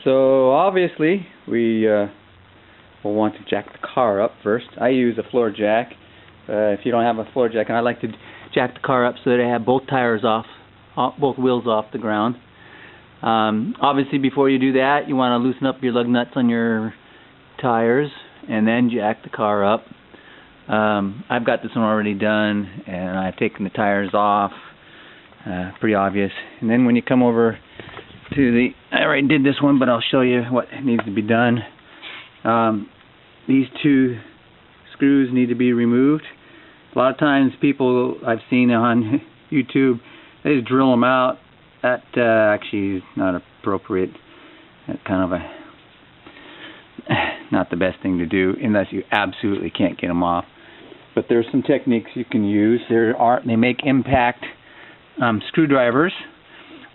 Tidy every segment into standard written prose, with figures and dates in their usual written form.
So obviously we will want to jack the car up first. I use a floor jack. If you don't have a floor jack, and I like to jack the car up so that I have both tires off, both wheels off the ground. Obviously before you do that, you want to loosen up your lug nuts on your tires and then jack the car up. I've got this one already done, and I've taken the tires off. Pretty obvious. And then when you come over to the, I already did this one, but I'll show you what needs to be done. These two screws need to be removed. A lot of times people I've seen on YouTube, they just drill them out. That actually is not appropriate. That's kind of not the best thing to do unless you absolutely can't get them off. But there's some techniques you can use. They make impact screwdrivers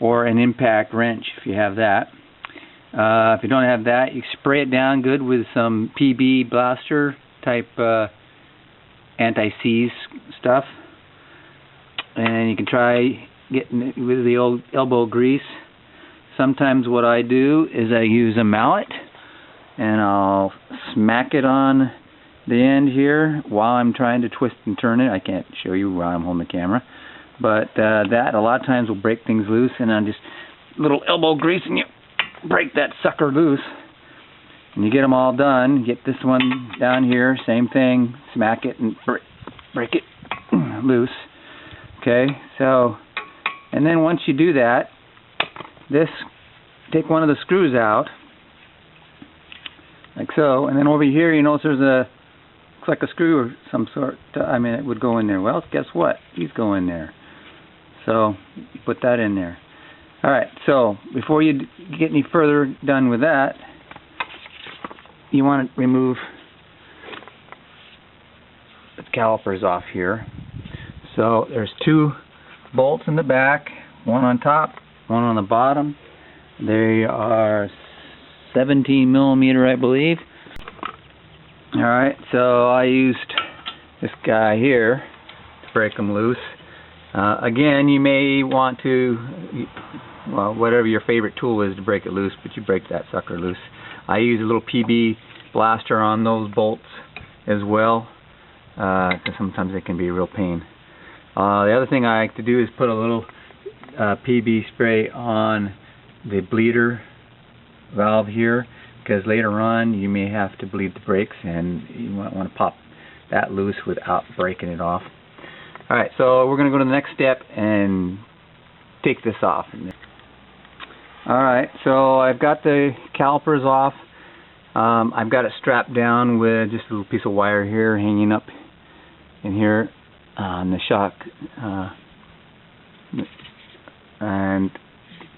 or an impact wrench if you have that. If you don't have that, you spray it down good with some PB blaster type anti-seize stuff, and you can try getting it with the old elbow grease. Sometimes what I do is I use a mallet and I'll smack it on the end here while I'm trying to twist and turn it. I can't show you while I'm holding the camera, but that a lot of times will break things loose, and I'm just little elbow grease and you break that sucker loose. And you get them all done. Get this one down here, same thing, smack it and break it loose. Okay, so, and then once you do that, take one of the screws out, like so, and then over here you notice there's looks like a screw of some sort. I mean, it would go in there. Well, guess what? These go in there. So, you put that in there. Alright, so, before you get any further done with that, you want to remove the calipers off here. So there's two bolts in the back, one on top, one on the bottom. They are 17 millimeter, I believe. Alright, so I used this guy here to break them loose. Again, you may want to, well, whatever your favorite tool is to break it loose, but you break that sucker loose. I use a little PB blaster on those bolts as well, because sometimes they can be a real pain. The other thing I like to do is put a little PB spray on the bleeder valve here, because later on you may have to bleed the brakes, and you might want to pop that loose without breaking it off. Alright, so we're going to go to the next step and take this off. Alright, so I've got the calipers off. I've got it strapped down with just a little piece of wire here hanging up in here on the shock, and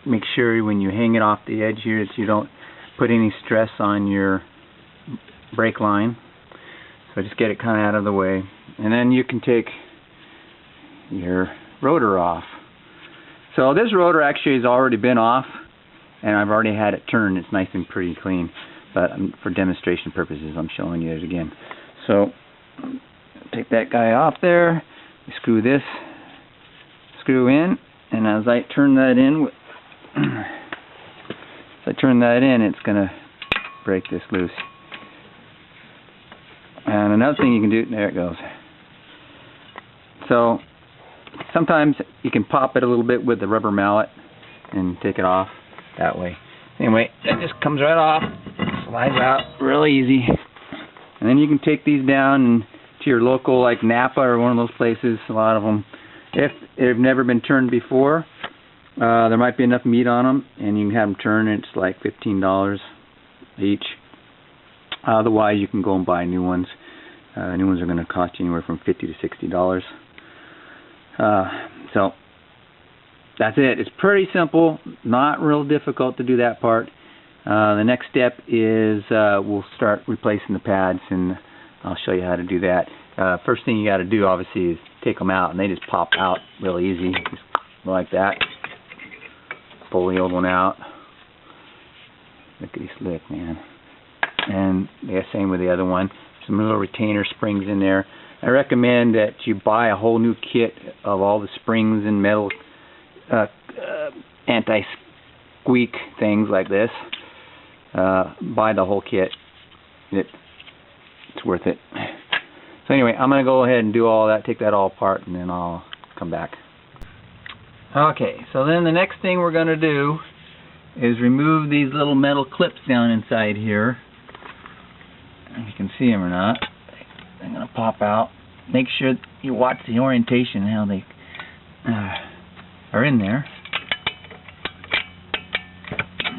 make sure when you hang it off the edge here that you don't put any stress on your brake line. So just get it kind of out of the way, and then you can take your rotor off. So this rotor actually has already been off, and I've already had it turned. It's nice and pretty clean, but for demonstration purposes I'm showing you it again. So take that guy off there, you screw this screw in, and as I turn that in, it's going to break this loose. And another thing you can do, there it goes. So sometimes you can pop it a little bit with the rubber mallet and take it off that way. Anyway, that just comes right off, slides out real easy. And then you can take these down to your local, like Napa or one of those places, a lot of them. If they've never been turned before, there might be enough meat on them, and you can have them turned, and it's like $15 each. Otherwise, you can go and buy new ones. New ones are going to cost you anywhere from $50 to $60. So that's it. It's pretty simple, not real difficult to do that part. The next step is we'll start replacing the pads, and I'll show you how to do that. First thing you got to do, obviously, is take them out, and they just pop out real easy, just like that. Pull the old one out. Look at this slick, man. And yeah, same with the other one. Some little retainer springs in there. I recommend that you buy a whole new kit of all the springs and metal anti-squeak things like this. buy the whole kit. It's worth it. So anyway, I'm going to go ahead and do all that, take that all apart, and then I'll come back. Okay, so then the next thing we're going to do is remove these little metal clips down inside here. If you can see them or not. They're going to pop out. Make sure you watch the orientation, how they are in there.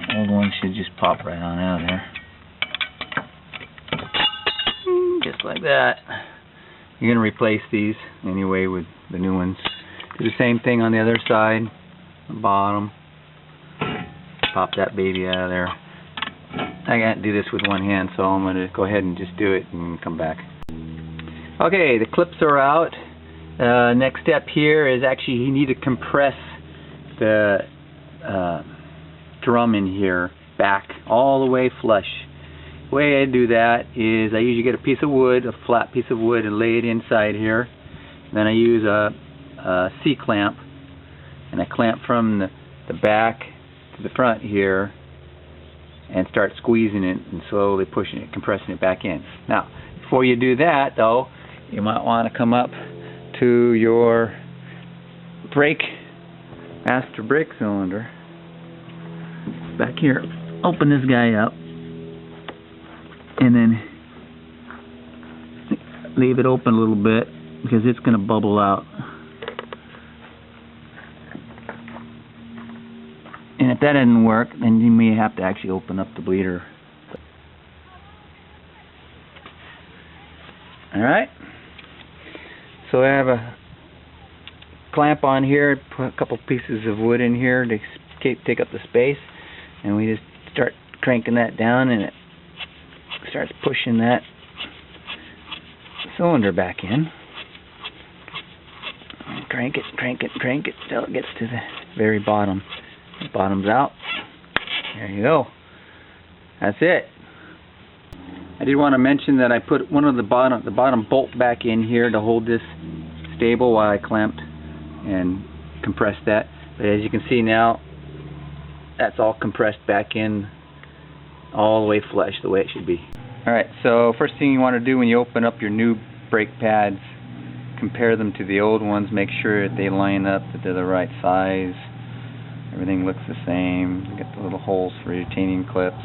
The old one should just pop right on out of there. Just like that. You're going to replace these anyway with the new ones. Do the same thing on the other side, the bottom. Pop that baby out of there. I can't do this with one hand, so I'm going to go ahead and just do it and come back. Okay, the clips are out. Next step here is actually you need to compress the drum in here back all the way flush. The way I do that is I usually get a piece of wood, a flat piece of wood, and lay it inside here. Then I use a C-clamp, and I clamp from the back to the front here and start squeezing it and slowly pushing it, compressing it back in. Now, before you do that, though, you might want to come up to your master brake cylinder. Back here, open this guy up, and then leave it open a little bit because it's going to bubble out. And if that doesn't work, then you may have to actually open up the bleeder. Alright, so I have a clamp on here, put a couple pieces of wood in here to take up the space, and we just start cranking that down, and it starts pushing that cylinder back in. And crank it till it gets to the very bottom. The bottom's out. There you go. That's it. I did want to mention that I put one of the bottom bolt back in here to hold this stable while I clamped and compressed that. But as you can see now, that's all compressed back in all the way flush, the way it should be. Alright, so first thing you want to do when you open up your new brake pads, compare them to the old ones, make sure that they line up, that they're the right size. Everything looks the same. You get the little holes for retaining clips.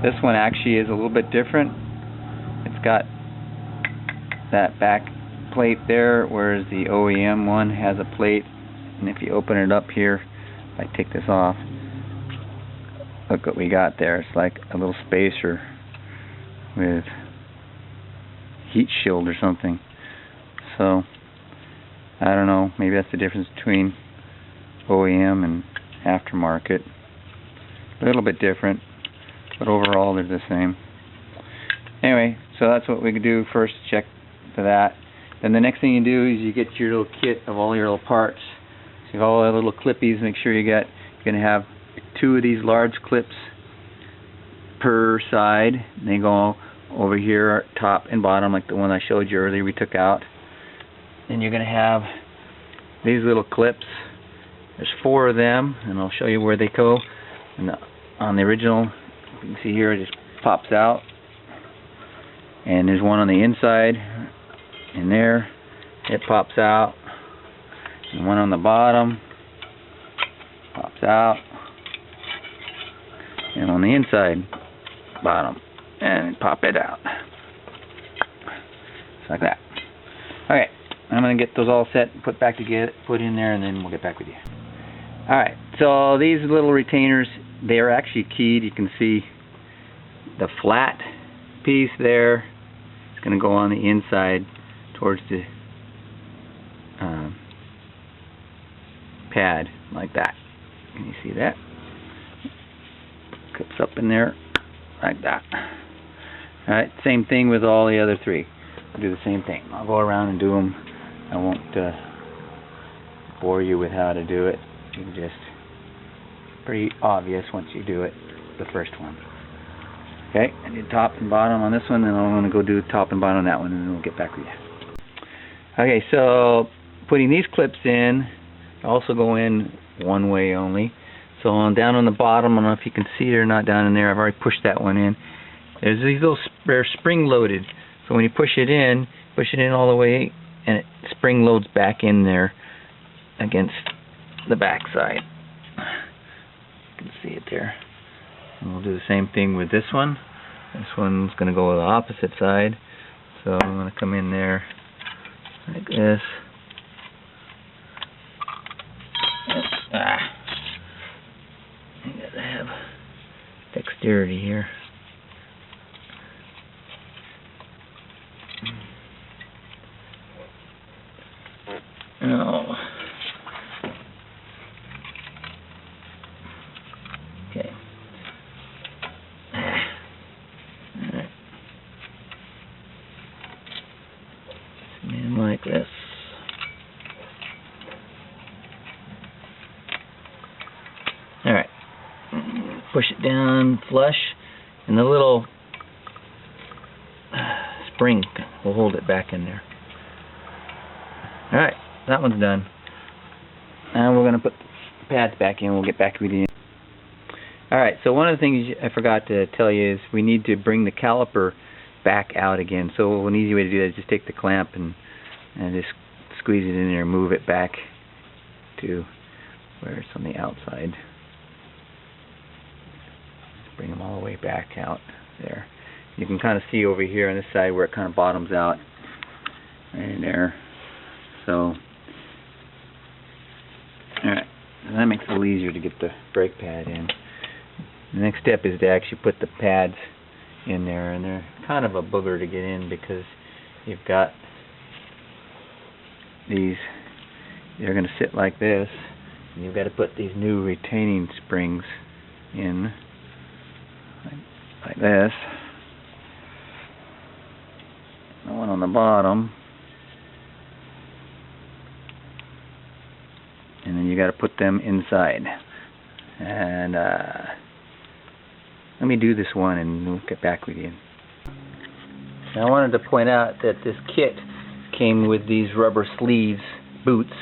This one actually is a little bit different. It's got that back plate there, whereas the OEM one has a plate. And if you open it up here, if I take this off, look what we got there. It's like a little spacer with heat shield or something. So, I don't know, maybe that's the difference between OEM and aftermarket. A little bit different, but overall they're the same. Anyway, so that's what we can do first, check for that. Then the next thing you do is you get your little kit of all your little parts. So you have all the little clippies, make sure you're going to have 2 of these large clips per side. They go over here, top and bottom, like the one I showed you earlier we took out. Then you're going to have these little clips. There's 4 of them, and I'll show you where they go. And on the original, you can see here, it just pops out. And there's one on the inside, and there, it pops out. And one on the bottom, pops out. And on the inside, bottom, and pop it out. Just like that. Okay, I'm going to get those all set, put in there, and then we'll get back with you. Alright, so these little retainers, they are actually keyed. You can see the flat piece there. It's going to go on the inside towards the pad, like that. Can you see that? Clips up in there, like that. Alright, same thing with all the other 3. I'll do the same thing. I'll go around and do them. I won't bore you with how to do it. You can just, pretty obvious once you do it, the first one. Okay, I did top and bottom on this one, and I'm going to go do top and bottom on that one, and then we'll get back with you. Okay, so putting these clips in, also go in one way only. So down on the bottom, I don't know if you can see it or not down in there, I've already pushed that one in. There's these little, they're spring loaded. So when you push it in all the way, and it spring loads back in there against the back side. You can see it there. And we'll do the same thing with this one. This one's going to go to the opposite side. So I'm going to come in there like this. You gotta have dexterity here. Oh. Okay. Alright. In like this. Alright. Push it down flush, and the little spring will hold it back in there. Alright, that one's done. Now we're going to put the pads back in. We'll get back with you. Alright, so one of the things I forgot to tell you is we need to bring the caliper back out again. So an easy way to do that is just take the clamp and just squeeze it in there and move it back to where it's on the outside. Bring them all the way back out there. You can kind of see over here on this side where it kind of bottoms out right in there. So, alright, that makes it a little easier to get the brake pad in. The next step is to actually put the pads in there, and they're kind of a booger to get in because you've got these, they're going to sit like this, and you've got to put these new retaining springs in like this. The one on the bottom, and then you got to put them inside. And let me do this one and we'll get back with you. Now I wanted to point out that this kit came with these rubber sleeves boots.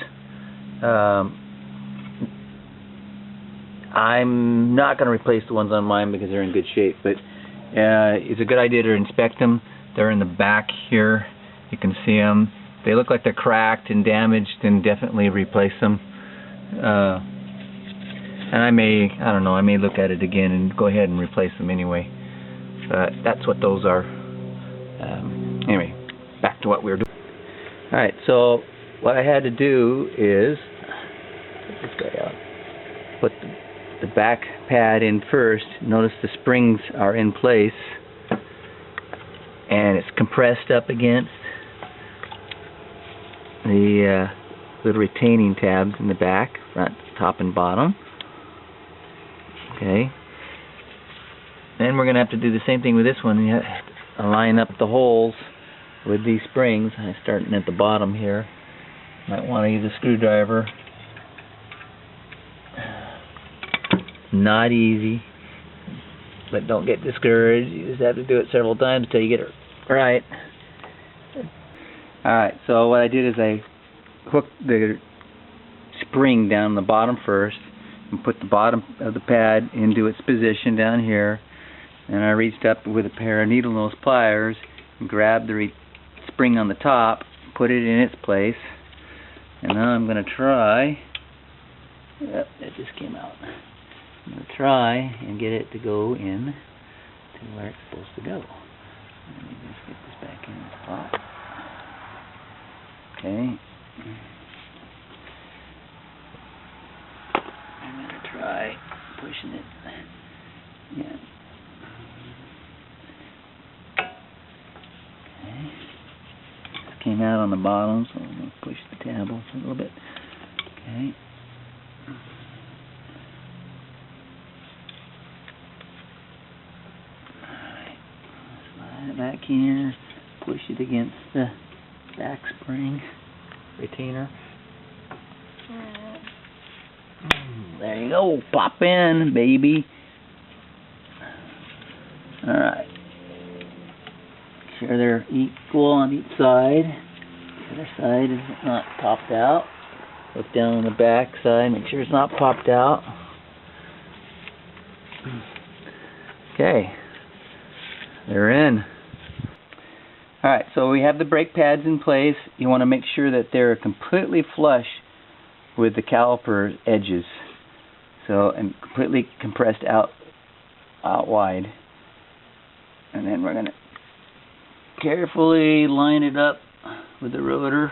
I'm not going to replace the ones on mine because they're in good shape, but it's a good idea to inspect them. They're in the back here. You can see them. If they look like they're cracked and damaged, then definitely replace them. And I may look at it again and go ahead and replace them anyway. But that's what those are. Anyway, back to what we were doing. Alright, so what I had to do is take this guy out. Put the back pad in first. Notice the springs are in place and it's compressed up against the little retaining tabs in the back, front, top, and bottom. Okay. Then we're going to have to do the same thing with this one. You have to line up the holes with these springs. I'm starting at the bottom here. Might want to use a screwdriver. Not easy, but don't get discouraged. You just have to do it several times until you get it right. Alright, so what I did is I hooked the spring down the bottom first and put the bottom of the pad into its position down here, and I reached up with a pair of needle nose pliers and grabbed the spring on the top, put it in its place, and now I'm going to try, yep, it just came out. I'm going to try and get it to go in to where it's supposed to go. Let me just get this back in the spot. Okay. I'm going to try pushing it. Yeah. Okay. This came out on the bottom, so I'm going to push the tab off a little bit. Okay. Alright. Slide it back here. Push it against the back spring retainer. There you go. Pop in, baby. Alright. Make sure they're equal on each side. The other side is not popped out. Look down on the back side. Make sure it's not popped out. Okay, they're in. Alright, so we have the brake pads in place. You want to make sure that they're completely flush with the caliper edges. So, and completely compressed out wide. And then we're going to carefully line it up with the rotor.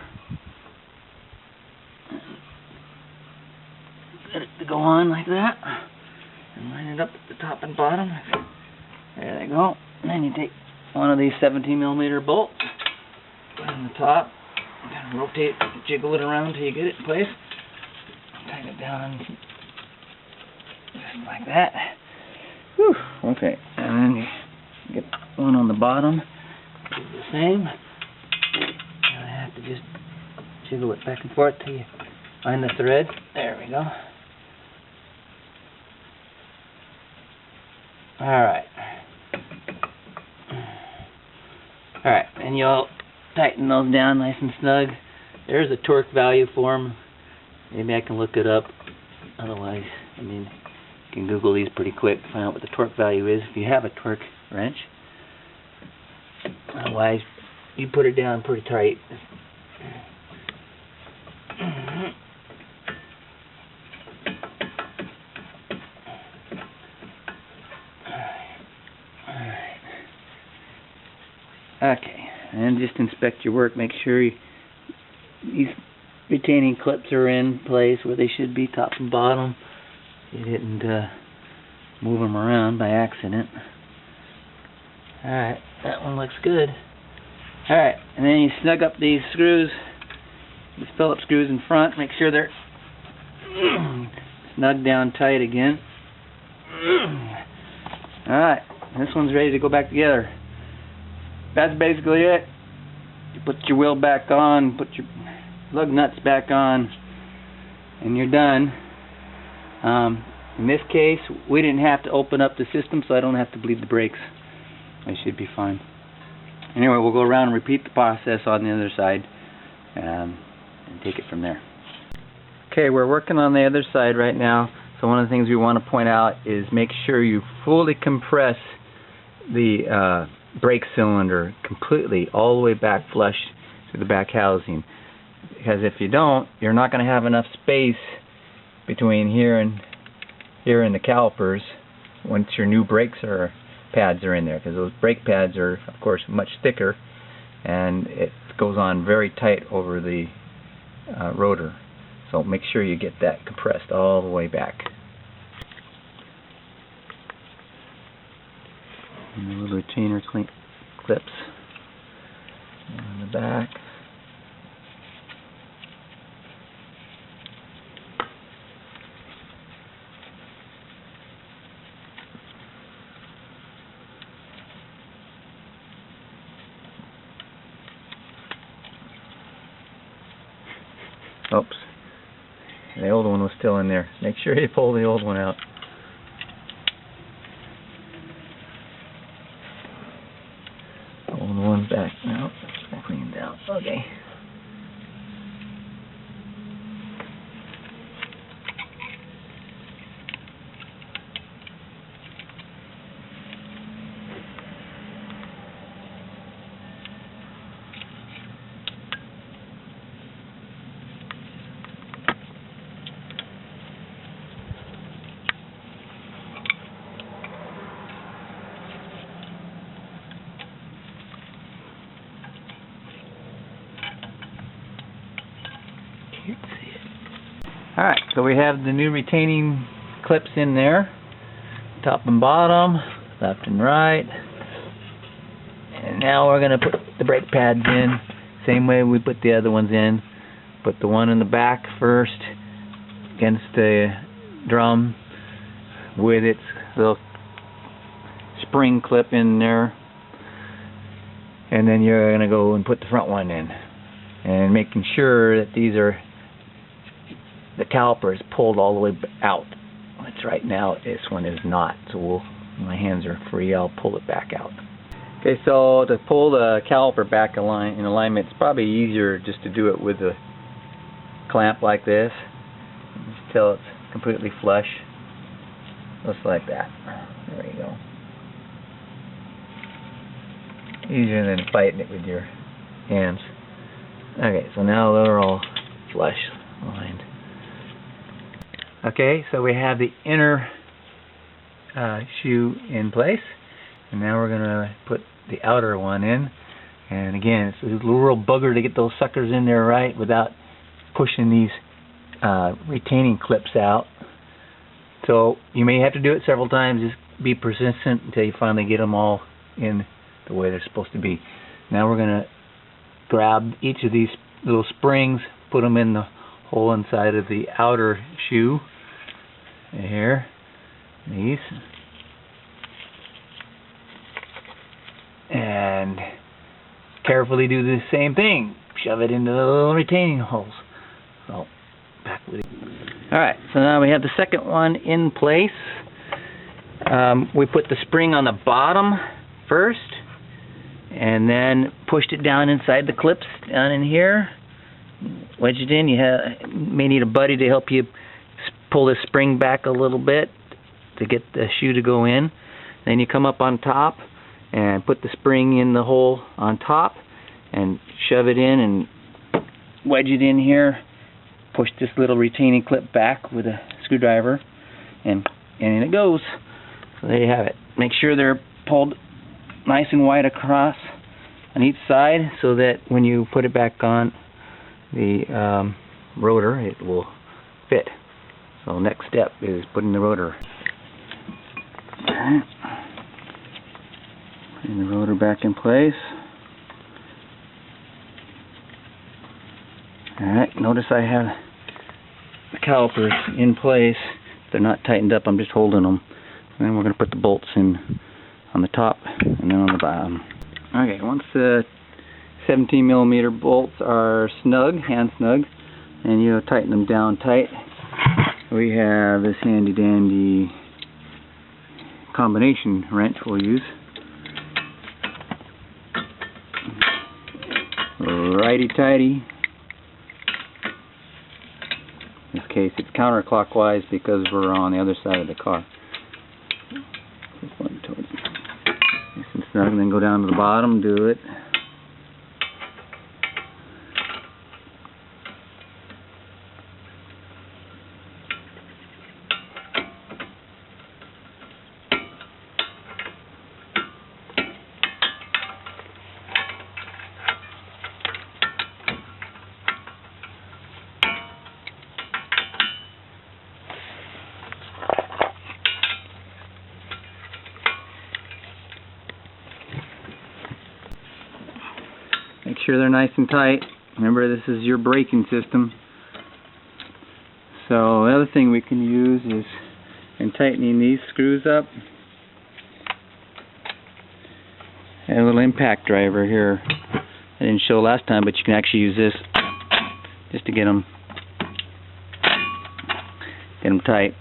Get it to go on like that. And line it up at the top and bottom. There they go. And then you take one of these 17mm bolts, put it on the top, kind of rotate, jiggle it around until you get it in place. Tighten it down just like that. Whew. Okay, and then you get one on the bottom. Do the same. And I have to just jiggle it back and forth till you find the thread. There we go. Alright. Alright, and you'll tighten those down nice and snug. There's a torque value for them. Maybe I can look it up. Otherwise, I mean, you can Google these pretty quick to find out what the torque value is if you have a torque wrench. Otherwise, you put it down pretty tight. Okay, and just inspect your work. Make sure these retaining clips are in place where they should be, top and bottom. You didn't move them around by accident. Alright, that one looks good. Alright, and then you snug up these screws, these Phillips screws in front. Make sure they're snug down tight again. Alright, this one's ready to go back together. That's basically it. You put your wheel back on, put your lug nuts back on, and you're done. In this case, we didn't have to open up the system, so I don't have to bleed the brakes. I should be fine. Anyway, we'll go around and repeat the process on the other side and take it from there. Okay, we're working on the other side right now. So one of the things we want to point out is make sure you fully compress the brake cylinder completely all the way back flush to the back housing, because if you don't, you're not going to have enough space between here and the calipers once your new brakes pads are in there, because those brake pads are of course much thicker and it goes on very tight over the rotor. So make sure you get that compressed all the way back. And the little retainer clips on the back. Oops. The old one was still in there. Make sure you pull the old one out. Pull the one back now. It's cleaned out. Okay. Alright, so we have the new retaining clips in there, top and bottom, left and right. And now we're going to put the brake pads in, same way we put the other ones in. Put the one in the back first against the drum with its little spring clip in there. And then you're going to go and put the front one in. And making sure that the caliper is pulled all the way out. Which right now this one is not, so my hands are free. I'll pull it back out. Okay, so to pull the caliper back in alignment, it's probably easier just to do it with a clamp like this, just till it's completely flush Just like that. There you go. Easier than fighting it with your hands. Okay, so now they're all flush lined. Okay, so we have the inner shoe in place, and now we're going to put the outer one in. And again, it's a little real bugger to get those suckers in there right without pushing these retaining clips out. So you may have to do it several times. Just be persistent until you finally get them all in the way they're supposed to be. Now we're going to grab each of these little springs, put them in the hole inside of the outer shoe. Here, these. And carefully do the same thing. Shove it into the little retaining holes. So, back with it. Alright, so now we have the second one in place. We put the spring on the bottom first, and then pushed it down inside the clips down in here. Wedge it in. You may need a buddy to help you pull this spring back a little bit to get the shoe to go in. Then you come up on top and put the spring in the hole on top and shove it in and wedge it in here. Push this little retaining clip back with a screwdriver, and in it goes. So there you have it. Make sure they're pulled nice and wide across on each side so that when you put it back on the rotor, it will fit. So next step is putting the rotor. Putting the rotor back in place. Alright, notice I have the calipers in place. They're not tightened up, I'm just holding them. And then we're going to put the bolts in on the top and then on the bottom. Okay, once the 17mm bolts are snug, hand snug, and you tighten them down tight, we have this handy dandy combination wrench we'll use. Righty tighty. In this case it's counterclockwise because we're on the other side of the car. Just one towards nice and snug, and then go down to the bottom, do it. Make sure they're nice and tight. Remember, this is your braking system. So the other thing we can use is, in tightening these screws up, I have a little impact driver here. I didn't show last time, but you can actually use this just to get them tight.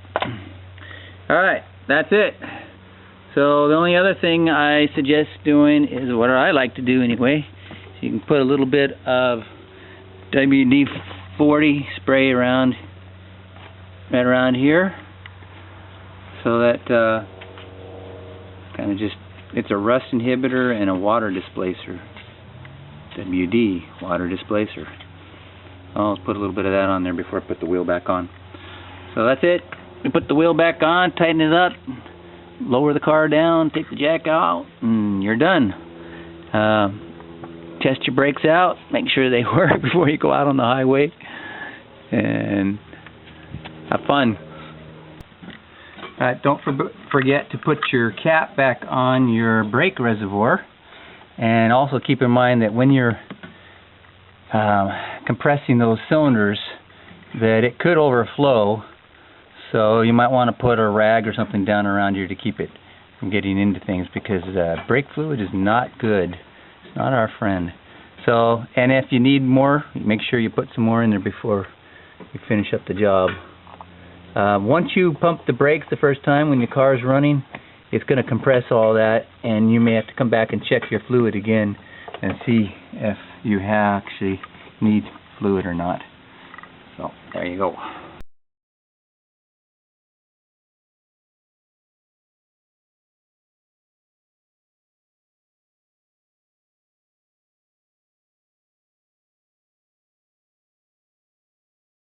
Alright, that's it. So the only other thing I suggest doing is what I like to do anyway. So you can put a little bit of WD-40 spray right around here, so that kind of just, it's a rust inhibitor and a water displacer. WD, water displacer. I'll put a little bit of that on there before I put the wheel back on. So that's it. We put the wheel back on, tighten it up, lower the car down, take the jack out, and you're done. Test your brakes out, make sure they work before you go out on the highway, and have fun. Don't forget to put your cap back on your brake reservoir, and also keep in mind that when you're compressing those cylinders, that it could overflow, so you might want to put a rag or something down around here to keep it from getting into things, because brake fluid is not good. It's not our friend. So, and if you need more, make sure you put some more in there before you finish up the job. Once you pump the brakes the first time when your car is running, it's going to compress all that, and you may have to come back and check your fluid again and see if you actually need fluid or not. So, there you go.